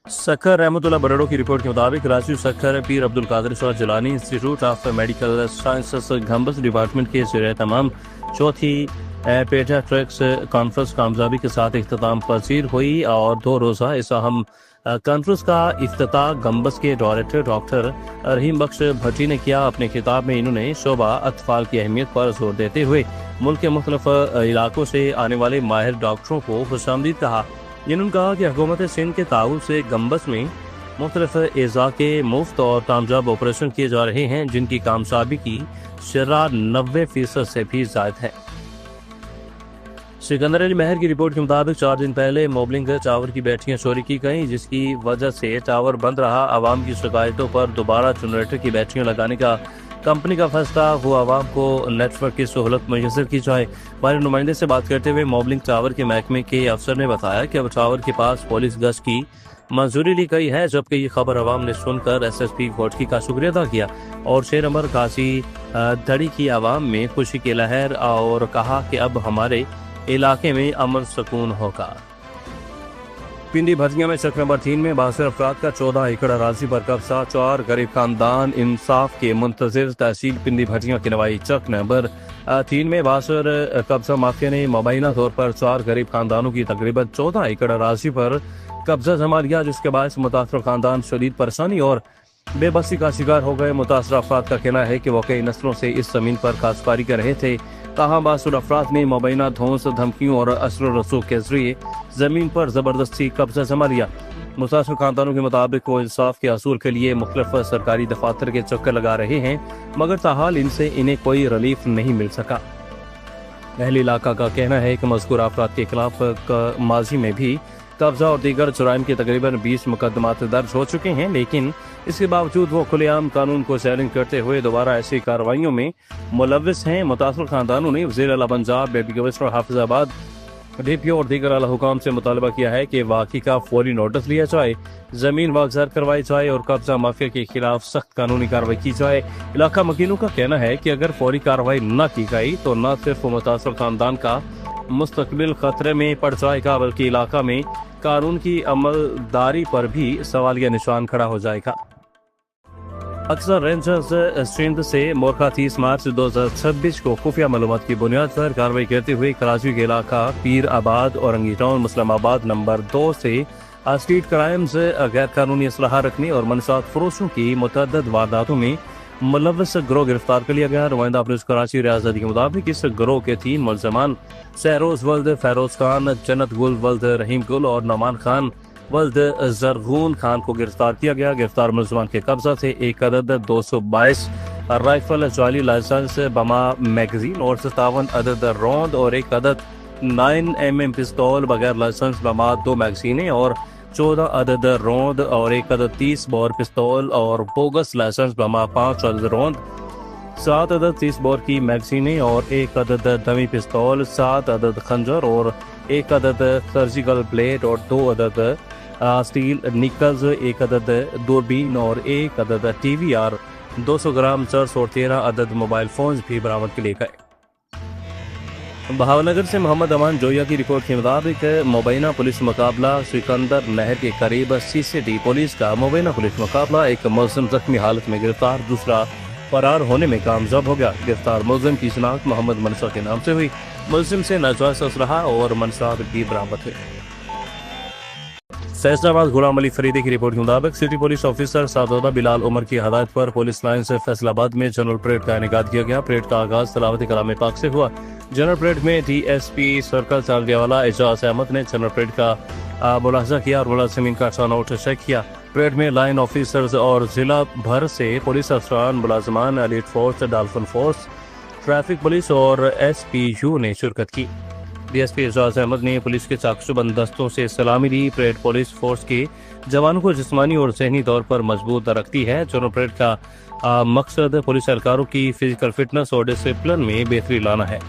सखर रहमतुल्लाह बरड़ो की रिपोर्ट के मुताबिक Rajiv Sukkur Pir Abdul Qadir Shah Jilani institute of medical sciences Gambat department के ज़रिए तमाम चौथी पेटा ट्रैक्स कॉन्फ्रेंस कामयाबी के साथ इख्तिताम पसीर हुई और 2 रोज़ा इस अहम कॉन्फ्रेंस का इफ्तिताह गंबस के डायरेक्टर डॉक्टर रहीम बख्श भट्टी ने किया। अपने खिताब में इन्होंने शोबा अतफाल की अहमियत पर जोर देते हुए मुल्क के मुख्तलिफ इलाकों से आने वाले माहिर डॉक्टरों को खुशामदीद कहा। इन्होंने कहा कि हुकूमत सिंध के ताउन से गंबस में मुख्तलिफ एज़ा के मुफ्त और कामयाब ऑपरेशन किए जा रहे हैं, जिनकी कामयाबी की शरह 90% से भी ज़ायद है। सिकंदर अली महर की रिपोर्ट के मुताबिक 4 दिन पहले मोबलिंग टावर की बैटरियां चोरी की गईं, जिसकी वजह से टावर बंद रहा। आवाम की शिकायतों पर दोबारा जनरेटर की बैटरियां लगाने का कंपनी का फैसला वो आवाम को नेटवर्क की सहूलत मैसर की जाए। हमारे नुमाइंदे से बात करते हुए मोबलिंग टावर के महकमे के अफसर ने बताया कि अब टावर के पास पुलिस गश्त की मंजूरी ली गई है। जबकि ये खबर आवाम ने सुनकर SSP घोटकी का शुक्रिया अदा किया और शेर अमर काजी धड़ी की आवाम में खुशी की लहर और कहा कि अब हमारे इलाके में अमन सुकून होगा। पिंडी भजिया में चक नंबर 3 में 62 अफराद का 14 एकड़ अराजी पर कब्जा। 4 गरीब खानदान इंसाफ के मुंतजिर। तहसील पिंडी भजिया के नवाई चक नंबर 3 में 62 कब्जा माफिया ने मुबैना तौर पर 4 गरीब खानदानों की तकरीबन 14 एकड़ अराजी पर कब्जा जमा लिया, जिसके बायस मुतासर खानदान शदीद परेशानी और बेबसी का शिकार हो गए। मुतासर अफराद का कहना है कि वो कई नस्लों से इस जमीन पर काश्तकारी कर रहे थे। कहा बासुर अफराद ने मुबैना धौंस, धमकियों और असर रसूख के जरिए जमीन पर जबरदस्ती कब्जा जमा लिया। मुतासर खानदानों के मुताबिक वो इंसाफ के असूल के लिए मुख्तलिफ सरकारी दफातर के चक्कर लगा रहे हैं, मगर ताहाल इनसे इन्हें कोई रिलीफ नहीं मिल सका। अहले इलाका का कहना है कि मज़कूर अफराद के खिलाफ माजी में भी कब्जा और दीगर जुराइम के तकरीबन 20 मुकदमात दर्ज हो चुके हैं, लेकिन इसके बावजूद वो खुलेआम कानून को चैलेंज करते हुए दोबारा ऐसी कार्रवाइयों में मुलव्विस हैं। मुतासर खानदानों ने वज़ीर आला Punjab, deputy commissioner Hafizabad, DPO और दीगर आला हुकाम से मुतालबा किया है कि वाक़ई का फौरी नोटिस लिया जाए, जमीन वागज़ार करवाई जाए और कब्जा माफिया के खिलाफ सख्त कानूनी कार्रवाई की जाए। इलाका मकीनों का कहना है कि अगर फौरी कार्रवाई न की गई तो न सिर्फ मुतासर खानदान का मुस्तकबिल खतरे में पड़ जाएगा, बल्कि इलाका में कानून की अमलदारी पर भी सवालिया निशान खड़ा हो जाएगा। अक्सर रेंजर्स सिंध से मोरखा 30 मार्च 2026 को खुफिया मालूमात की बुनियाद पर कार्रवाई करते हुए कराची के इलाका पीर आबाद, औरंगी टाउन, मुस्लिमाबाद नंबर 2 से स्ट्रीट क्राइम्स, गैर कानूनी असलहा रखने और मनसात फरोशों की मुतअद्दिद वारदातों में मुलव्वस गिरोह गिरफ्तार कर लिया गया। नुमाइंदा पुलिस कराची रियासत के मुताबिक इस गिरोह के 3 मुलजमान सहरोज वल्द फेरोज खान, जन्नत गुल वल्द रहीम गुल और नमान खान वल्द जरगून खान को गिरफ्तार किया गया। गिरफ्तार मुलजमान के कब्जा से 1 अदद 222 राइफल, जाली लाइसेंस, बमा मैगजीन और 57 अदद रौंद और 1 अदद 9mm पिस्तौल, बगैर लाइसेंस बमा 2 मैगजीनें और 14 अदद रौंद और 1 अदद 30 बोर पिस्तौल और बोगस लाइसेंस बमा 5 अदद रौंद, 7 अदद 30 बोर की मैगजीनें और 1 अदद डमी पिस्तौल, 7 अदद खंजर और 1 अदद सर्जिकल ब्लेड और 2 अदद स्टील निकल्स, 1 अदद दूरबीन और 1 अदद TVR, 200 ग्राम चर्स और 13 अदद मोबाइल फोन भी बरामद किए गए। भावनगर से मोहम्मद अमान जोया की रिपोर्ट के मुताबिक मुबैना पुलिस मुकाबला सिकंदर नहर के करीब CCD पुलिस का मुबैना पुलिस मुकाबला एक मुलजिम जख्मी हालत में गिरफ्तार, दूसरा फरार होने में कामयाब हो गया। गिरफ्तार मुलजिम की शनाख्त मोहम्मद मनसा के नाम से हुई। मुलजिम से नाजायज असलहा और मनसाब भी बरामद हुए। फैसलाबाद गुलाम अली फरीदी की रिपोर्ट के मुताबिक सिटी पुलिस ऑफिसर सादौदा बिलाल उमर की हदायत पर पुलिस लाइन से फैसलाबाद में जनरल परेड का इनेकाद किया गया। परेड का आगाज तलावत कलाम पाक से हुआ। जनरल परेड में DSP सर्कल सालदियावाला एजाज अहमद ने जनरल परेड का मुलाहजा किया और मुलाजिमीन का टर्नआउट चेक किया। परेड में लाइन ऑफिसर्स और जिला भर से पुलिस अफसरान, मुलाजमान, elite force, dolphin force, traffic police और SPU ने शिरकत की। DSP एजाज अहमद ने पुलिस के चाकचुबंद दस्तों से सलामी दी। परेड पुलिस फोर्स के जवानों को जिस्मानी और जहनी तौर पर मजबूत रखती है। जनरल परेड का मकसद पुलिस एहलकारों की फिजिकल फिटनेस और डिसिप्लिन में बेहतरी लाना है।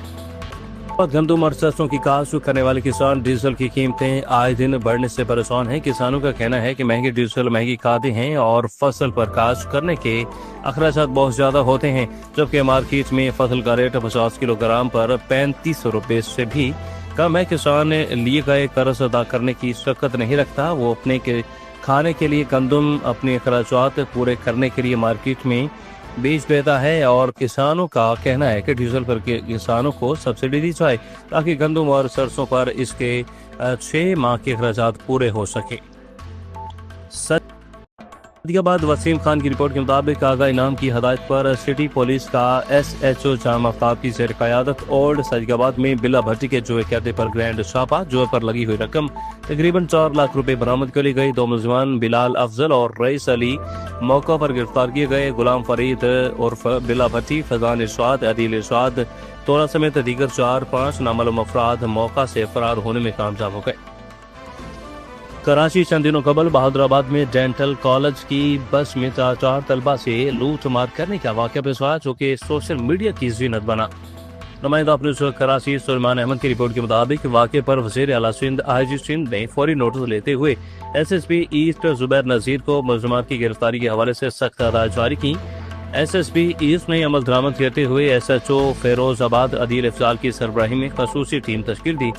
गंदम और सरसों की काश्त करने वाले किसान डीजल की कीमतें आए दिन बढ़ने से परेशान हैं। किसानों का कहना है कि महंगी डीजल, महंगी खादें हैं और फसल पर काश्त करने के अखराजात बहुत ज्यादा होते हैं, जबकि मार्केट में फसल का रेट 50 किलोग्राम पर 35 रुपए से भी कम है। किसान लिए गए कर्ज अदा करने की शक्कत नहीं रखता, वो अपने के کھانے کے لیے گندم اپنے اخراجات پورے کرنے کے لیے مارکیٹ میں بیچ دیتا ہے، اور کسانوں کا کہنا ہے کہ ڈیزل پر کسانوں کو سبسڈی دی جائے تاکہ گندم اور سرسوں پر اس کے 6 ماہ کے اخراجات پورے ہو سکے۔ صدیقہ آباد وسیم خان کی رپورٹ کے مطابق آغا انعام کی ہدایت پر سٹی پولیس کا ایس ایچ او جام آفتاب کی زیر قیادت اولڈ صدیقہ آباد میں بلا بھٹی کے جوئے کے اڈے پر گرینڈ چھاپا۔ جوئے پر لگی ہوئی رقم تقریباً 4 لاکھ روپے برآمد کر لی گئی۔ 2 ملزمان بلال افضل اور رئیس علی موقع پر گرفتار کیے گئے۔ غلام فرید عرف بلا بھٹی، فیضان ارشاد، عدیل ارشاد تولا سمیت دیگر 4-5 نامعلوم افراد موقع سے فرار ہونے میں کامیاب ہو گئے۔ کراچی چند دنوں قبل بہادر آباد میں ڈینٹل کالج کی بس میں 4 طلبہ سے لوٹ مار کرنے کا واقعہ پیش آیا، جو کہ سوشل میڈیا کی زینت بنا۔ نمائندہ پولیس کراچی سلیمان احمد کی رپورٹ کے مطابق واقعے پر وزیر اعلیٰ سندھ آئی جی سندھ نے فوری نوٹس لیتے ہوئے ایس ایس پی ایسٹ زبیر نذیر کو ملزمان کی گرفتاری کے حوالے سے سخت ہدایت جاری کی۔ ایس ایس پی ایسٹ نے عمل درآمد کرتے ہوئے ایس ایچ او فیروز آباد عدیل افضال کی سربراہی میں خصوصی ٹیم تشکیل دی۔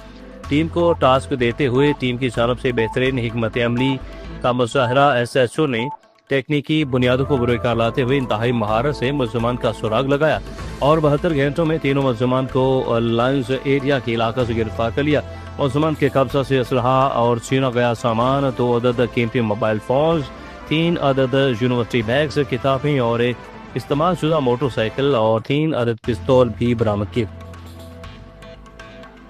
ٹیم کو ٹاسک دیتے ہوئے ٹیم کی جانب سے بہترین حکمت عملی کا مظاہرہ ایس ایچ او نے تکنیکی بنیادوں کو بروئے کار لاتے ہوئے انتہائی مہارت سے ملزمان کا سراغ لگایا اور 72 گھنٹوں میں تینوں ملزمان کو لائنز ایریا کے علاقہ سے گرفتار کر لیا۔ ملزمان کے قبضہ سے اسلحہ اور چھینا گیا سامان، 2 عدد قیمتی موبائل فونز، 3 عدد یونیورسٹی بیگز، کتابیں اور استعمال شدہ موٹر سائیکل اور 3 عدد پستول بھی برآمد کیے۔